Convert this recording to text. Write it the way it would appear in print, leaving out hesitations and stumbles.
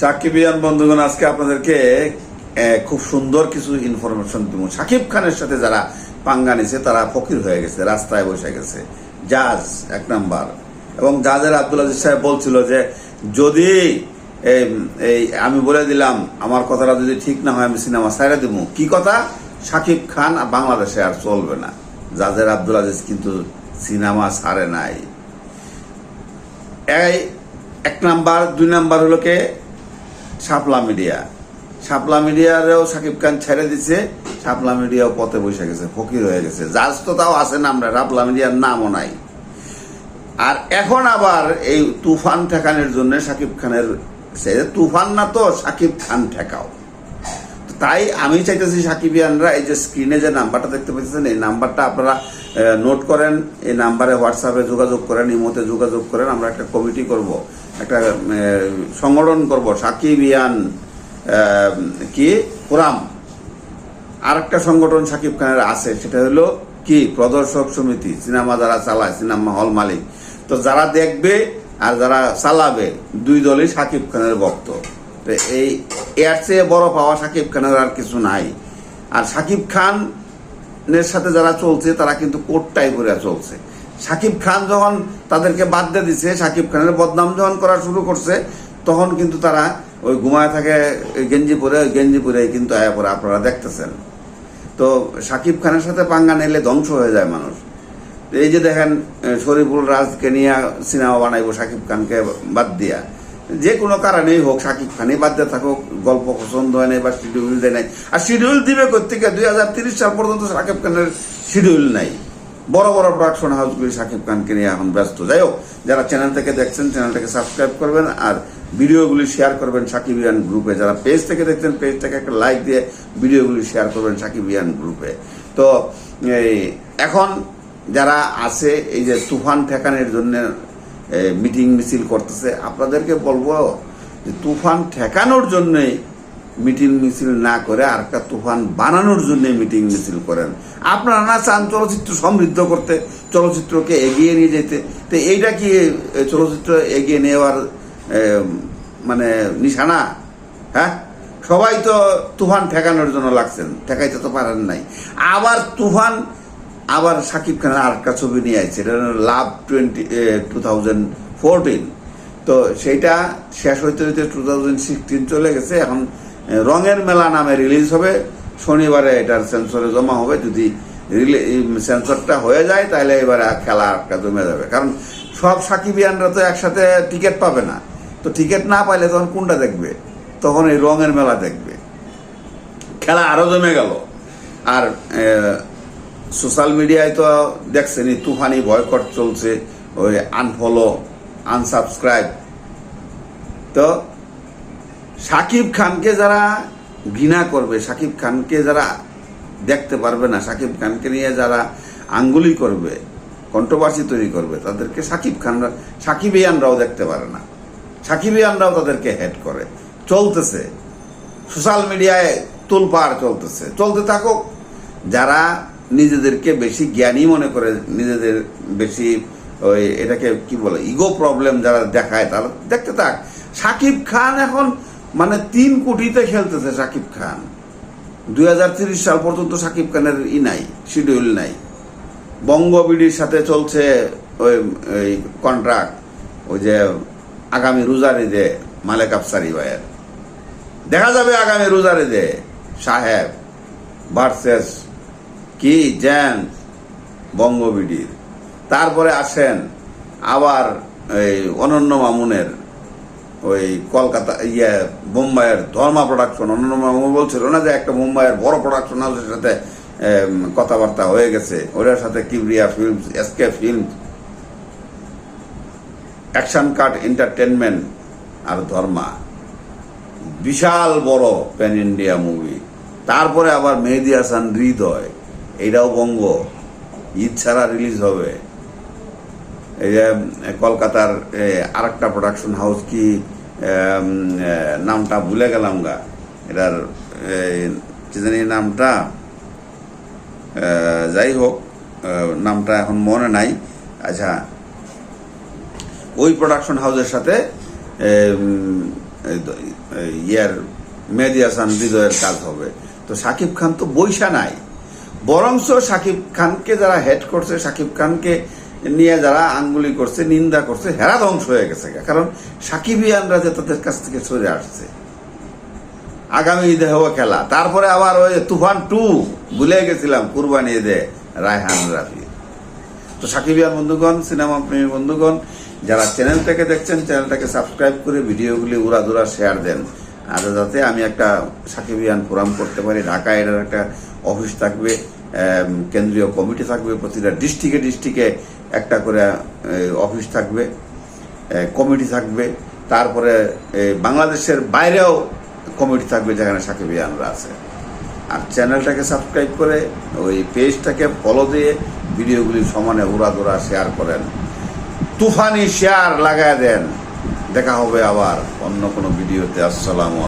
সাকিবিয়ান বন্ধুগণ, আজকে আপনাদেরকে খুব সুন্দর কিছু ইনফরমেশন দিব। শাকিব খানের সাথে যারা পাঙ্গা নিছে তারা ফকির হয়ে গেছে, রাস্তায় বসে গেছে। জাজ এক নাম্বার, এবং জাজের আব্দুল আজিজ সাহেব বলছিল যে যদি এই আমি বলে দিলাম আমার কথাটা যদি ঠিক না হয় আমি সিনেমা ছাইড়া দিব। কি কথা? শাকিব খান বাংলাদেশে আর চলবে না। জাজের আব্দুল আজিজ কিন্তু সিনেমা ছাড়ে নাই। এক নাম্বার। দুই নাম্বার হলো কে? শাপলা মিডিয়া। শাপলা মিডিয়ারেও শাকিব খান ছেড়ে দিচ্ছে, শাপলা মিডিয়াও পথে বসে গেছে, ফকির হয়ে গেছে। জাজ তো তাও আছে না, আমরা শাপলা মিডিয়ার নামও নাই। আর এখন আবার এই তুফান ঠেকানোর জন্য শাকিব খানের, তুফান না তো শাকিব খান ঠেকাও। তাই আমি চাইতেছি সাকিবিয়ানরা এই যে স্ক্রিনে যে নাম্বারটা দেখতে পাচ্ছেন, এই নাম্বারটা আপনারা নোট করেন। এই নাম্বারে হোয়াটসঅ্যাপে যোগাযোগ করেন, ইমোতে যোগাযোগ করেন। আমরা একটা কমিটি করব, একটা সংগঠন করব, সাকিবিয়ান কি ফোরাম। আর একটা সংগঠন সাকিব খানের আছে, সেটা হলো কি প্রদর্শক সমিতি। সিনেমা যারা চালায়, সিনেমা হল মালিক, তো যারা দেখবে আর যারা চালাবে দুই দলই সাকিব খানের ভক্ত। এই এর চেয়ে বড় পাওয়া সাকিব খানের আর কিছু নাই। আর সাকিব খানের সাথে যারা চলছে তারা কিন্তু কোটটাই করে চলছে। সাকিব খান যখন তাদেরকে বাদ দিয়ে দিচ্ছে, সাকিব খানের বদনাম যখন করা শুরু করছে, তখন কিন্তু তারা ওই ঘুমায় থাকে গেঞ্জি পরে, ওই গেঞ্জি পরে কিন্তু আয়া পরে আপনারা দেখতেছেন। তো সাকিব খানের সাথে পাঙ্গা নিলে ধ্বংস হয়ে যায় মানুষ। এই যে দেখেন শরীফুল রাজকে নিয়ে সিনেমা বানাইবো সাকিব খানকে বাদ দিয়া, যে কোনো কারণেই হোক সাকিব খানই বাদ দিয়ে থাকুক, গল্প পছন্দ হয় নাই বা শিডিউল দেয় নাই। আর শিডিউল দিবে কোথেকে? 2030 সাল পর্যন্ত সাকিব খানের শিডিউল নাই। বড় বড় প্রোডাকশন হাউসগুলি সাকিব খানকে নিয়ে এখন ব্যস্ত। যাই হোক, যারা চ্যানেল থেকে দেখছেন চ্যানেলটাকে সাবস্ক্রাইব করবেন আর ভিডিওগুলি শেয়ার করবেন সাকিবিয়ান গ্রুপে। যারা পেজ থেকে দেখছেন পেজটাকে একটা লাইক দিয়ে ভিডিওগুলি শেয়ার করবেন সাকিবিয়ান গ্রুপে। তো এখন যারা আছে এই যে তুফান ঠেকানোর জন্য মিটিং মিছিল করতেছে, আপনাদেরকে বলবো যে তুফান ঠেকানোর জন্যই মিটিং মিছিল না করে আর একটা তুফান বানানোর জন্য মিটিং মিছিল করেন। আপনারা না চান চলচ্চিত্র সমৃদ্ধ করতে, চলচ্চিত্রকে এগিয়ে নিয়ে যেতে? তো এইটা কি চলচ্চিত্র এগিয়ে নেওয়ার মানে নিশানা? হ্যাঁ, সবাই তো তুফান ঠেকানোর জন্য লাগছেন, ঠেকাইতে তো পারেন নাই। আবার তুফান, আবার সাকিব খানের আর একটা ছবি নিয়ে আসছে, এটা লাভ 2014। তো সেইটা শেষ হইতে হইতে 2016 চলে গেছে। এখন রঙের মেলা নামে রিলিজ হবে শনিবারে, এটার সেন্সরে জমা হবে। যদি সেন্সরটা হয়ে যায় তাহলে এবারে খেলা একটা জমে যাবে। কারণ সব সাকিবিয়ানরা তো একসাথে টিকিট পাবে না। তো টিকিট না পাইলে তখন কোনটা দেখবে? তখন এই রঙের মেলা দেখবে। খেলা আরো জমে গেল। আর সোশ্যাল মিডিয়ায় তো দেখছেনই তুফানি বয়কট চলছে, ওই আনফলো, আনসাবস্ক্রাইব। তো সাকিব খানকে যারা ঘৃণা করবে, সাকিব খানকে যারা দেখতে পারবে না, সাকিব খানকে নিয়ে যারা আঙ্গুলি করবে, কন্ট্রোভার্সি তৈরি করবে, তাদেরকে সাকিবিয়ানরাও দেখতে পারে না। সাকিবিয়ানরাও তাদেরকে হেড করে চলতেছে। সোশ্যাল মিডিয়ায় তোলপাড় চলতেছে, চলতে থাকুক। যারা নিজেদেরকে বেশি জ্ঞানী মনে করে, নিজেদের বেশি ওই এটাকে কি বলে ইগো প্রবলেম যারা দেখায়, তারা দেখতে থাক। সাকিব খান এখন মানে 3 কোটিতে খেলতেছে। সাকিব খান 2030 সাল পর্যন্ত সাকিব খানের নাই, শিডিউল নাই। বঙ্গবিডির সাথে চলছে ওই কন্ট্রাক্ট, ওই যে আগামী রোজার ঈদে মালেক আফসারি ভাইয়ের দেখা যাবে। আগামী রোজার ঈদে সাহেব ভার্সেস কি জ্যান বঙ্গবিডির। তারপরে আসেন আবার এই অনন্য মামুনের ওই কলকাতা মুম্বাইয়ের ধর্মা প্রোডাকশন। অনন্য মামুন বলছিল না যে একটা মুম্বাইয়ের বড় প্রোডাকশন হাউসের সাথে কথাবার্তা হয়ে গেছে, ওটার সাথে Kibria films, SK films, action cut entertainment আর ধর্মা, বিশাল বড় প্যান ইন্ডিয়া মুভি। তারপরে আবার মেহেদী হাসান হৃদয়, এইটাও বঙ্গ, ঈদ ছাড়া রিলিজ হবে। এই যে কলকাতার আরেকটা প্রোডাকশন হাউস, কি নামটা ভুলে গেলাম গা, এটার কি জানি নামটা, যাই হোক নামটা এখন মনে নাই। আচ্ছা, ওই প্রোডাকশন হাউসের সাথে ইয়ার মেহেদী হাসান হৃদয়ের কাজ হবে। তো শাকিব খান তো বইসা নাই, বরংস শাকিব খানকে যারা হেড করছে, শাকিব খানকে নিয়ে যারা আঙ্গুলি করছে, নিন্দা করছে, হেরা ধ্বংস হয়ে গেছে। কারণ সাকিবিয়ানরা যে তাদের কাছ থেকে সরে আসছে। আগামী ঈদে হবে খেলা, তারপরে আবার ওই তুফান 2 ভুলে গেছিলাম, কুরবানি ঈদে রায়হান রাফি। তো সাকিবিয়ান বন্ধুগণ, সিনেমা প্রেমী বন্ধুগণ, যারা চ্যানেলটাকে দেখছেন চ্যানেলটাকে সাবস্ক্রাইব করে ভিডিওগুলি উড়াধুরা শেয়ার দেন, আর যাতে আমি একটা সাকিবিয়ান ফোরাম করতে পারি। ঢাকায় এটার একটা অফিস থাকবে, কেন্দ্রীয় কমিটি থাকবে, প্রতিটা ডিস্ট্রিক্টে একটা করে অফিস থাকবে, কমিটি থাকবে। তারপরে বাংলাদেশের বাইরেও কমিটি থাকবে যেখানে সাকিবিয়ানরা আছে। আর চ্যানেলটাকে সাবস্ক্রাইব করে ওই পেজটাকে ফলো দিয়ে ভিডিওগুলি সমানে উড়াধুরা শেয়ার করেন, তুফানি শেয়ার লাগায় দেন। দেখা হবে আবার অন্য কোনো ভিডিওতে। আসসালামু আলাইকুম।